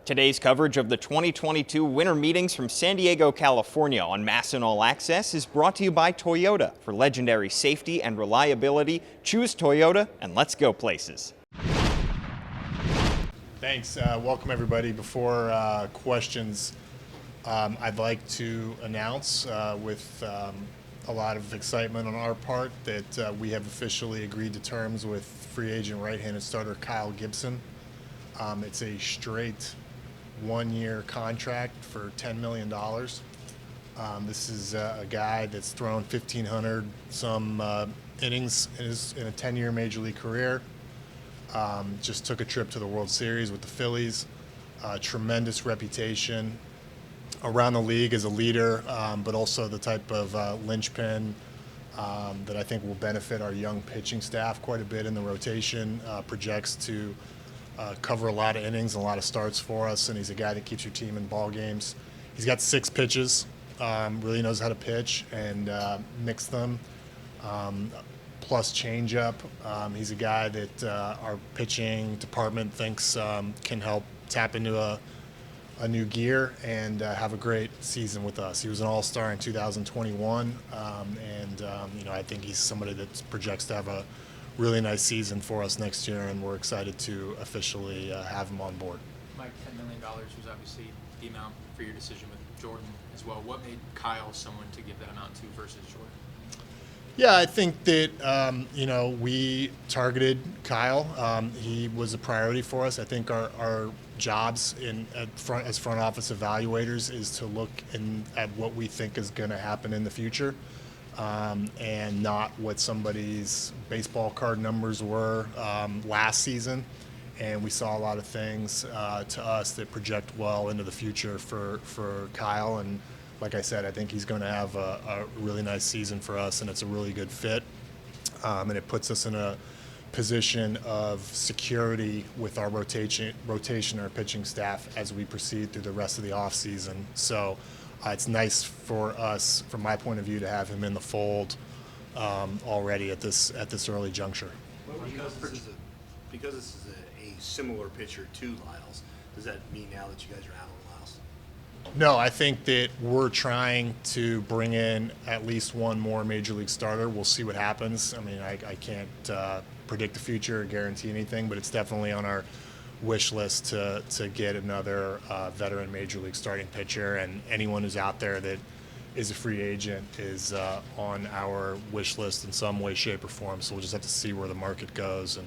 Today's coverage of the 2022 winter meetings from San Diego, California on MASN All Access is brought to you by Toyota. For legendary safety and reliability, choose Toyota and let's go places. Thanks. Welcome everybody. Before questions, I'd like to announce with a lot of excitement on our part that we have officially agreed to terms with free agent right-handed starter Kyle Gibson. It's a straight one-year contract for $10 million. This is a guy that's thrown 1,500 some innings in a 10-year major league career. Just took a trip to the World Series with the Phillies. Tremendous reputation around the league as a leader, but also the type of linchpin that I think will benefit our young pitching staff quite a bit in the rotation. Projects to cover a lot of innings and a lot of starts for us, and he's a guy that keeps your team in ball games. He's got 6 pitches, really knows how to pitch and mix them, plus changeup. He's a guy that our pitching department thinks can help tap into a new gear and have a great season with us. He was an all-star in 2021, and I think he's somebody that projects to have a really nice season for us next year, and we're excited to officially have him on board. Mike, $10 million was obviously the amount for your decision with Jordan as well. What made Kyle someone to give that amount to versus Jordan? Yeah, I think that, we targeted Kyle. He was a priority for us. I think our jobs as front office evaluators is to look at what we think is going to happen in the future. And not what somebody's baseball card numbers were last season. And we saw a lot of things to us that project well into the future for Kyle. And like I said, I think he's going to have a really nice season for us, and it's a really good fit. And it puts us in a position of security with our rotation, our pitching staff as we proceed through the rest of the offseason. So it's nice for us, from my point of view, to have him in the fold already at this early juncture. Because this is a similar pitcher to Lyles, does that mean now that you guys are out on Lyles? No, I think that we're trying to bring in at least one more major league starter. We'll see what happens. I mean, I can't predict the future or guarantee anything, but it's definitely on our wish list to get another veteran major league starting pitcher, and anyone who's out there that is a free agent is on our wish list in some way, shape, or form. So we'll just have to see where the market goes and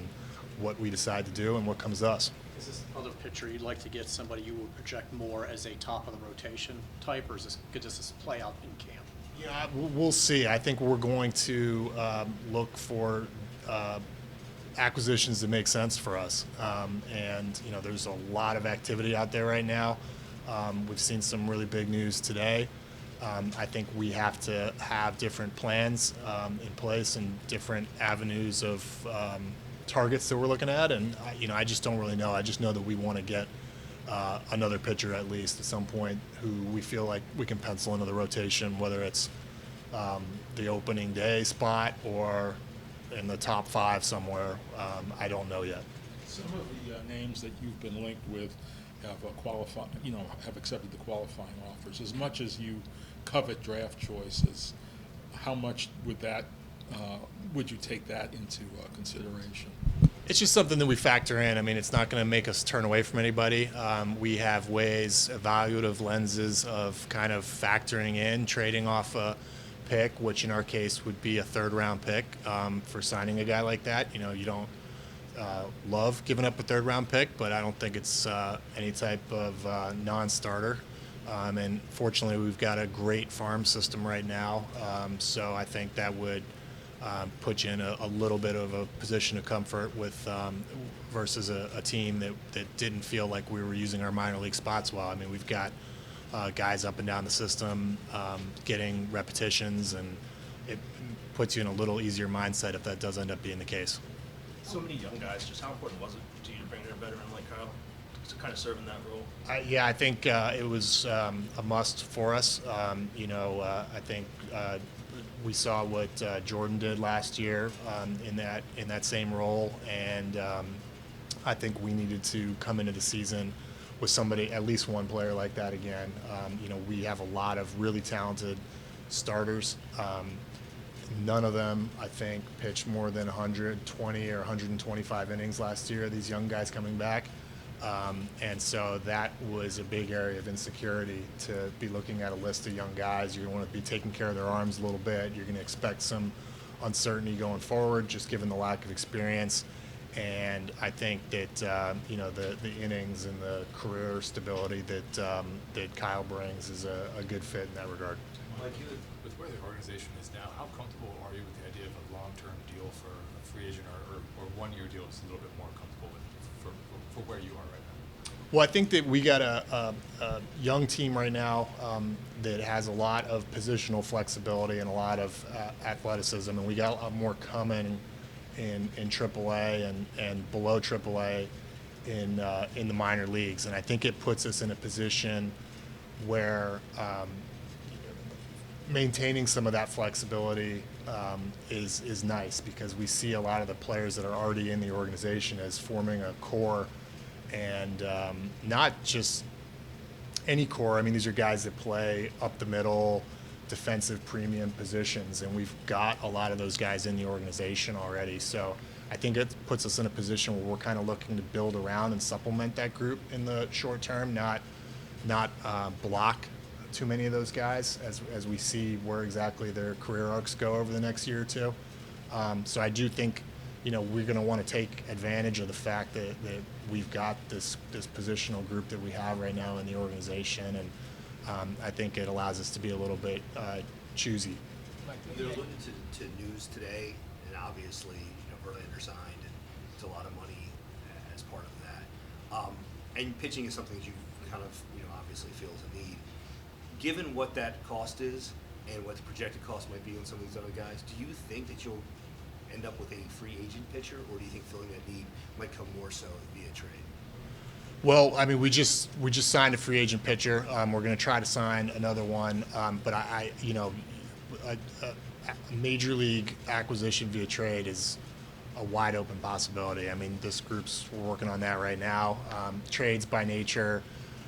what we decide to do and what comes to us. Is this other pitcher you'd like to get somebody you would project more as a top of the rotation type, or is this could this play out in camp? Yeah, we'll see. I think we're going to look for acquisitions that make sense for us. And there's a lot of activity out there right now. We've seen some really big news today. I think we have to have different plans in place and different avenues of targets that we're looking at. And I just don't really know. I just know that we want to get another pitcher at least at some point who we feel like we can pencil into the rotation, whether it's the opening day spot or in the top 5 somewhere. I don't know yet. Some of the names that you've been linked with have accepted the qualifying offers. As much as you covet draft choices, how much would you take that into consideration? It's just something that we factor in. I mean, it's not going to make us turn away from anybody. We have ways, evaluative lenses of kind of factoring in, trading off a pick, which in our case would be a 3rd-round pick for signing a guy like that. You don't love giving up a 3rd-round pick, but I don't think it's any type of non-starter. And fortunately, we've got a great farm system right now, so I think that would put you in a little bit of a position of comfort with versus a team that didn't feel like we were using our minor league spots well. I mean, we've got guys up and down the system getting repetitions, and it puts you in a little easier mindset if that does end up being the case. So many young guys, just how important was it to you to bring in a veteran like Kyle to kind of serve in that role? I think it was a must for us. I think we saw what Jordan did last year in that same role, and I think we needed to come into the season with somebody, at least one player like that again. You know, we have a lot of really talented starters. None of them, I think, pitched more than 120 or 125 innings last year, these young guys coming back. And so that was a big area of insecurity, to be looking at a list of young guys. You're going to want to be taking care of their arms a little bit. You're going to expect some uncertainty going forward, just given the lack of experience. And I think that you know, the innings and the career stability that Kyle brings is a good fit in that regard. With where the organization is now, how comfortable are you with the idea of a long-term deal for a free agent, or one-year deal is a little bit more comfortable with for where you are right now? Well, I think that we got a young team right now that has a lot of positional flexibility and a lot of athleticism, and we got a lot more coming in AAA and below AAA in the minor leagues, and I think it puts us in a position where maintaining some of that flexibility is nice, because we see a lot of the players that are already in the organization as forming a core, and not just any core. I mean, these are guys that play up the middle, defensive premium positions, and we've got a lot of those guys in the organization already. So I think it puts us in a position where we're kind of looking to build around and supplement that group in the short term, not block too many of those guys as we see where exactly their career arcs go over the next year or two. So I do think, you know, we're going to want to take advantage of the fact that we've got this positional group that we have right now in the organization, and I think it allows us to be a little bit choosy. They're alluding to news today, and obviously, you know, Verlander signed, and it's a lot of money as part of that. And pitching is something that you kind of, you know, obviously feel is a need. Given what that cost is and what the projected cost might be on some of these other guys, do you think that you'll end up with a free agent pitcher, or do you think filling that need might come more so via trade? Well, I mean, we just signed a free agent pitcher. We're going to try to sign another one, but I you know, a major league acquisition via trade is a wide open possibility. I mean, we're working on that right now. Trades by nature,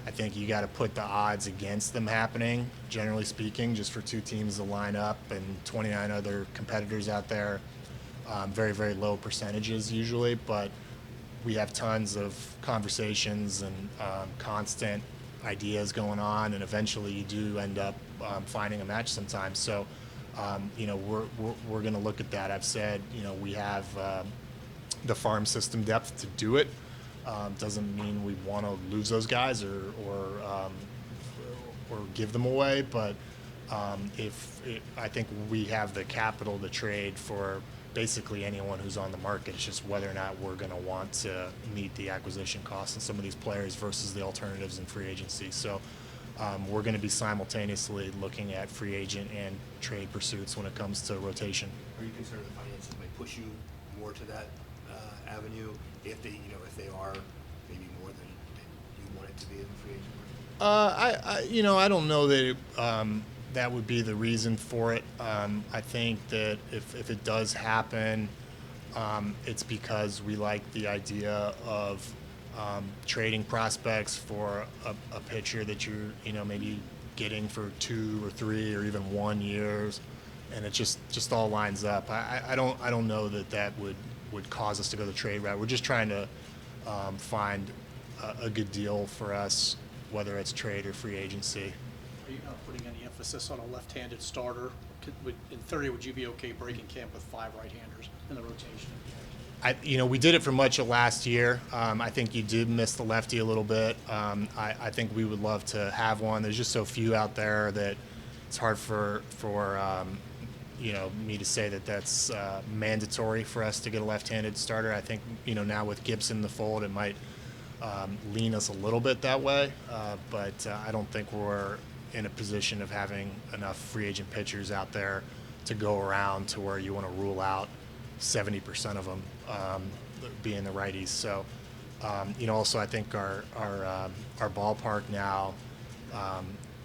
I think you got to put the odds against them happening, generally speaking, just for two teams to line up and 29 other competitors out there. Very, very low percentages usually, but we have tons of conversations and constant ideas going on, and eventually you do end up finding a match sometimes. So, you know, we're going to look at that. I've said, you know, we have the farm system depth to do it. Doesn't mean we want to lose those guys or give them away, but I think we have the capital to trade for basically anyone who's on the market. It's just whether or not we're going to want to meet the acquisition costs of some of these players versus the alternatives in free agency. So we're going to be simultaneously looking at free agent and trade pursuits when it comes to rotation. Are you concerned the finances might push you more to that avenue if they, you know, if they are maybe more than you want it to be in the free agent market? I don't know that that would be the reason for it. I think that if it does happen, it's because we like the idea of trading prospects for a pitcher that you're, you know, maybe getting for 2 or 3 or even 1 years, and it just all lines up. I don't know that would cause us to go the trade route. We're just trying to find a good deal for us, whether it's trade or free agency. Are you not putting any emphasis on a left-handed starter? In theory, would you be okay breaking camp with 5 right-handers in the rotation? We did it for much of last year. I think you did miss the lefty a little bit. I think we would love to have one. There's just so few out there that it's hard for me to say that that's mandatory for us to get a left-handed starter. I think, now with Gibson in the fold, it might lean us a little bit that way, but I don't think we're in a position of having enough free agent pitchers out there to go around to where you want to rule out 70% of them being the righties. So, also I think our ballpark now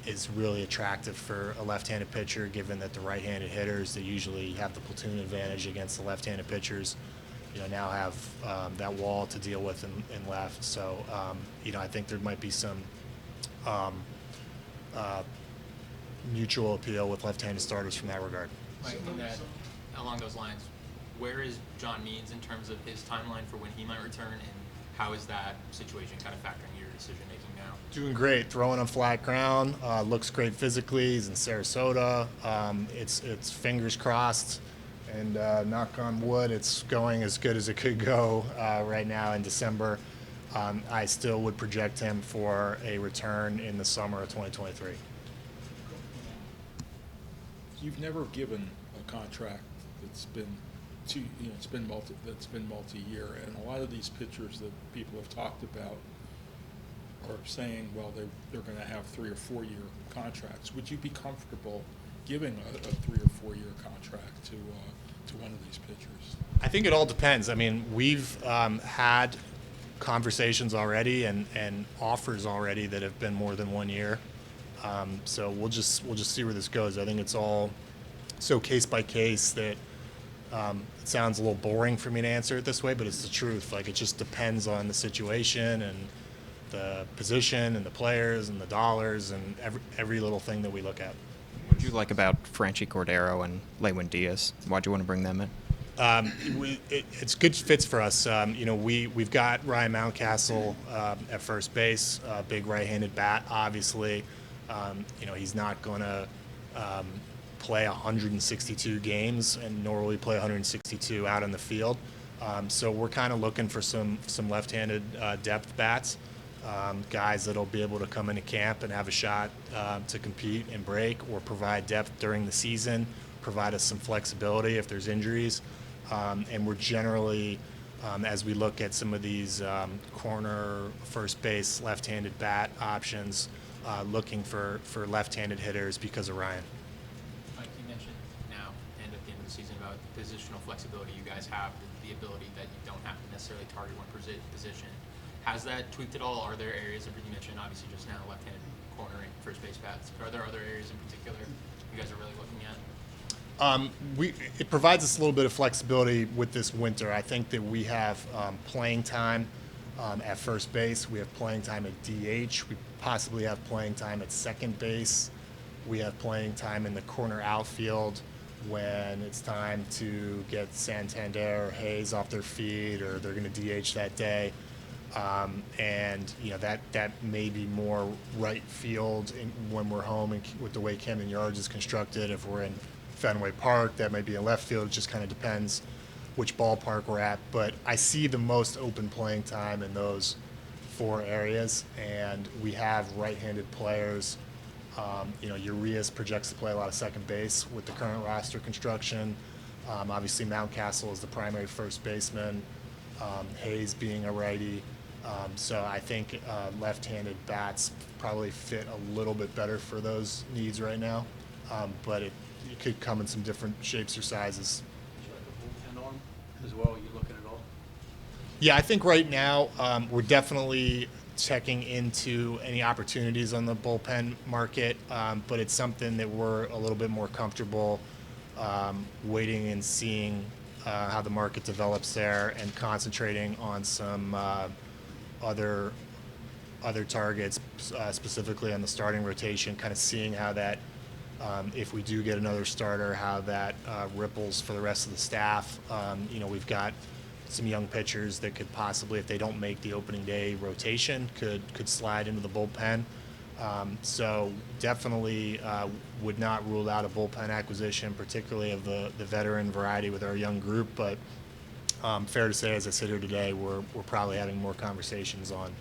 is really attractive for a left-handed pitcher, given that the right-handed hitters, they usually have the platoon advantage against the left-handed pitchers. now have that wall to deal with in left. So, I think there might be some mutual appeal with left-handed starters from that regard. Mike, in that, along those lines, where is John Means in terms of his timeline for when he might return, and how is that situation kind of factoring your decision-making now? Doing great, throwing on flat ground, looks great physically. He's in Sarasota. It's fingers crossed, and knock on wood, it's going as good as it could go right now in December. I still would project him for a return in the summer of 2023. You've never given a contract that's been multi-year, and a lot of these pitchers that people have talked about are saying, well, they're going to have 3 or 4 year contracts. Would you be comfortable giving a 3 or 4 year contract to one of these pitchers? I think it all depends. I mean, we've had conversations already and offers already that have been more than 1 year. So we'll just see where this goes. I think it's all so case by case that it sounds a little boring for me to answer it this way, but it's the truth. Like, it just depends on the situation and the position and the players and the dollars and every little thing that we look at. What do you like about Franchi Cordero and Lewin Diaz? Why'd you want to bring them in? It's good fits for us. We've got Ryan Mountcastle at first base, big right-handed bat, obviously. He's not going to play 162 games, and nor will he play 162 out in the field. So we're kind of looking for some left-handed depth bats, guys that'll be able to come into camp and have a shot to compete and break or provide depth during the season, provide us some flexibility if there's injuries. And we're generally, as we look at some of these corner, first base, left-handed bat options, looking for left-handed hitters because of Ryan. Mike, you mentioned now and at the end of the season about positional flexibility you guys have, the ability that you don't have to necessarily target one position. Has that tweaked at all? Are there areas, you mentioned obviously just now left-handed corner and first base bats, but are there other areas in particular you guys are really looking at? It provides us a little bit of flexibility with this winter. I think that we have playing time at first base. We have playing time at DH. We possibly have playing time at second base. We have playing time in the corner outfield when it's time to get Santander or Hayes off their feet, or they're going to DH that day. That may be more right field when we're home and with the way Camden Yards is constructed. If we're in Fenway Park, that might be in left field. It just kind of depends which ballpark we're at. But I see the most open playing time in those 4 areas, and we have right-handed players. Urias projects to play a lot of second base with the current roster construction. Obviously, Mountcastle is the primary first baseman, Hayes being a righty. So I think left-handed bats probably fit a little bit better for those needs right now, but it could come in some different shapes or sizes. Would you like a bullpen arm as well? Are you looking at all? Yeah, I think right now we're definitely checking into any opportunities on the bullpen market, but it's something that we're a little bit more comfortable waiting and seeing how the market develops there, and concentrating on some other targets, specifically on the starting rotation, kind of seeing how that, if we do get another starter, how that ripples for the rest of the staff. We've got some young pitchers that could possibly, if they don't make the opening day rotation, could slide into the bullpen. So definitely would not rule out a bullpen acquisition, particularly of the veteran variety with our young group. But fair to say, as I sit here today, we're probably having more conversations on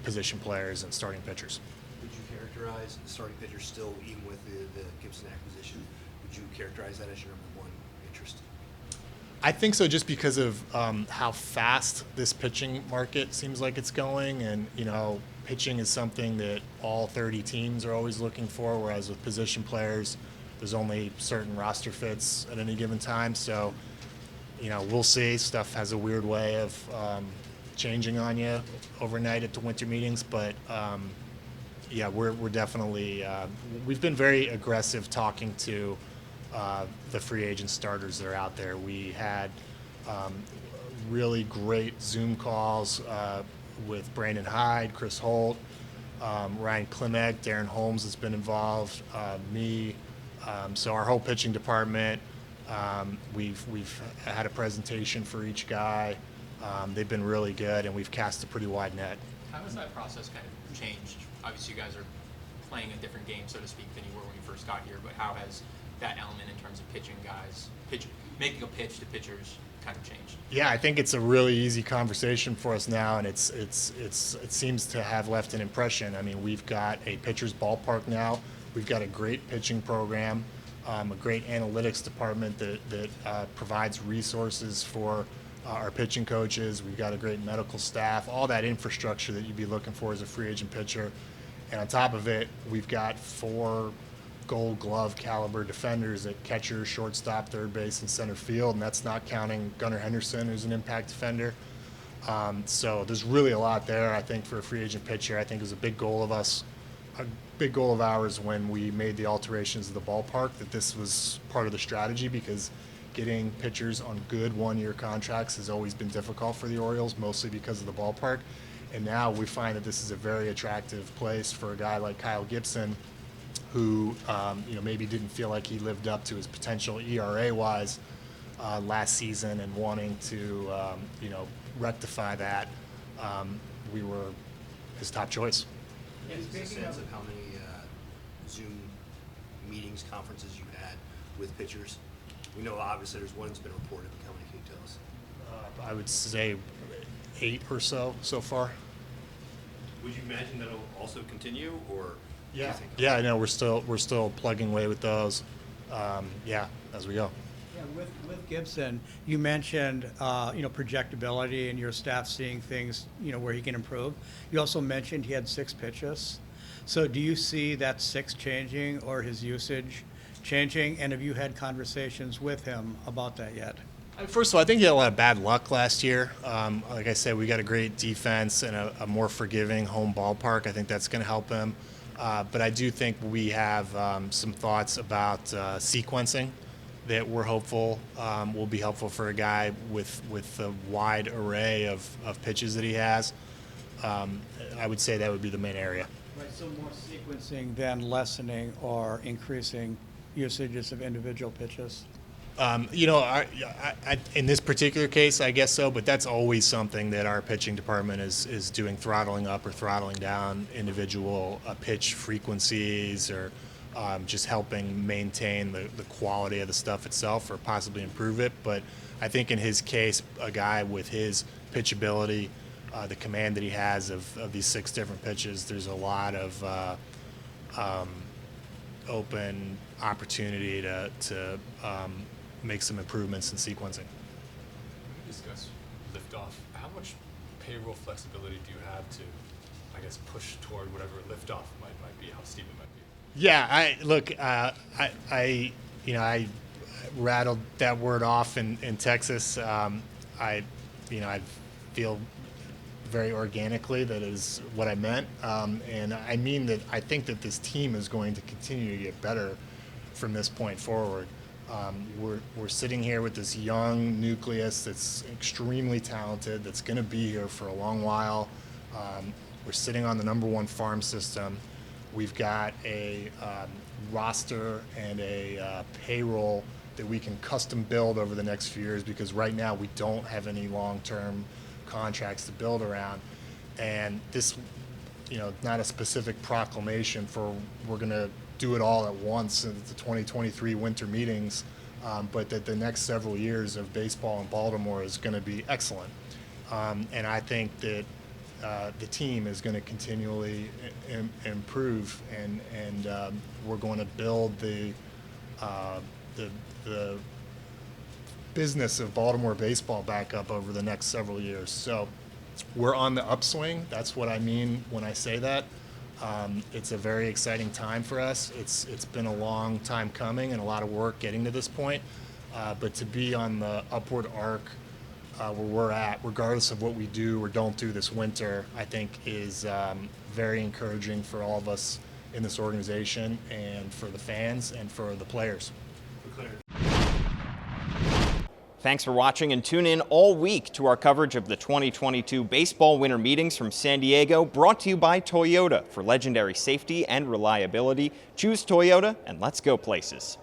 position players and starting pitchers. Would you characterize the starting pitcher still, even with the Gibson acquisition, would you characterize that as your number one interest? I think so, just because of how fast this pitching market seems like it's going. And, pitching is something that all 30 teams are always looking for, whereas with position players, there's only certain roster fits at any given time. So, we'll see. Stuff has a weird way of changing on you overnight at the winter meetings. But, we're definitely we've been very aggressive talking to the free agent starters that are out there. We had Really great Zoom calls with Brandon Hyde, Chris Holt, Ryan Klimek, Darren Holmes has been involved, me. So our whole pitching department, we've had a presentation for each guy. They've been really good, and we've cast a pretty wide net. How has that process kind of changed? Obviously, you guys are playing a different game, so to speak, than you were when you first got here, but how has that element in terms of pitching guys, making a pitch to pitchers kind of changed? Yeah, I think it's a really easy conversation for us now, and it seems to have left an impression. I mean, we've got a pitcher's ballpark now. We've got a great pitching program, a great analytics department that provides resources for our pitching coaches. We've got a great medical staff, all that infrastructure that you'd be looking for as a free agent pitcher. And on top of it, we've got 4 Gold Glove caliber defenders at catcher, shortstop, third base, and center field, and that's not counting Gunnar Henderson, who's an impact defender. So there's really a lot there, I think, for a free agent pitcher. I think it was a big goal of ours when we made the alterations of the ballpark, that this was part of the strategy, because getting pitchers on good one-year contracts has always been difficult for the Orioles, mostly because of the ballpark. And now we find that this is a very attractive place for a guy like Kyle Gibson, who maybe didn't feel like he lived up to his potential ERA-wise last season, and wanting to rectify that. We were his top choice. Is there a sense of how many Zoom meetings, conferences you had with pitchers? We know obviously there's one that's been reported, but how many can you tell us? I would say 8 or so far. Would you imagine that'll also continue, or? Yeah. Yeah, I know we're still plugging away with those. As we go. Yeah, with Gibson, you mentioned projectability and your staff seeing things where he can improve. You also mentioned he had 6 pitches. So do you see that 6 changing, or his usage changing? And have you had conversations with him about that yet? First of all, I think he had a lot of bad luck last year. Like I said, we got a great defense and a more forgiving home ballpark. I think that's going to help him. But I do think we have some thoughts about sequencing that we're hopeful will be helpful for a guy with the wide array of pitches that he has. I would say that would be the main area. Right, so more sequencing than lessening or increasing usages of individual pitches? In this particular case, I guess so, but that's always something that our pitching department is doing, throttling up or throttling down individual pitch frequencies, or just helping maintain the quality of the stuff itself, or possibly improve it. But I think in his case, a guy with his pitchability, the command that he has of these 6 different pitches, there's a lot of open opportunity to make some improvements in sequencing. We discuss liftoff. How much payroll flexibility do you have to, I guess, push toward whatever liftoff might be, how steep it might be? Yeah, I rattled that word off in Texas. I feel very organically that is what I meant, and I mean that I think that this team is going to continue to get better from this point forward. We're sitting here with this young nucleus that's extremely talented, that's going to be here for a long while. We're sitting on the #1 farm system. We've got a roster and a payroll that we can custom build over the next few years, because right now we don't have any long-term contracts to build around. And this, not a specific proclamation for we're going to do it all at once in the 2023 winter meetings, but that the next several years of baseball in Baltimore is going to be excellent. And I think that the team is going to continually improve, and we're going to build the business of Baltimore baseball back up over the next several years. So we're on the upswing. That's what I mean when I say that. It's a very exciting time for us. It's been a long time coming and a lot of work getting to this point. But to be on the upward arc where we're at, regardless of what we do or don't do this winter, I think is very encouraging for all of us in this organization, and for the fans and for the players. For clarity. Thanks for watching, and tune in all week to our coverage of the 2022 baseball winter meetings from San Diego, brought to you by Toyota. For legendary safety and reliability, choose Toyota and let's go places.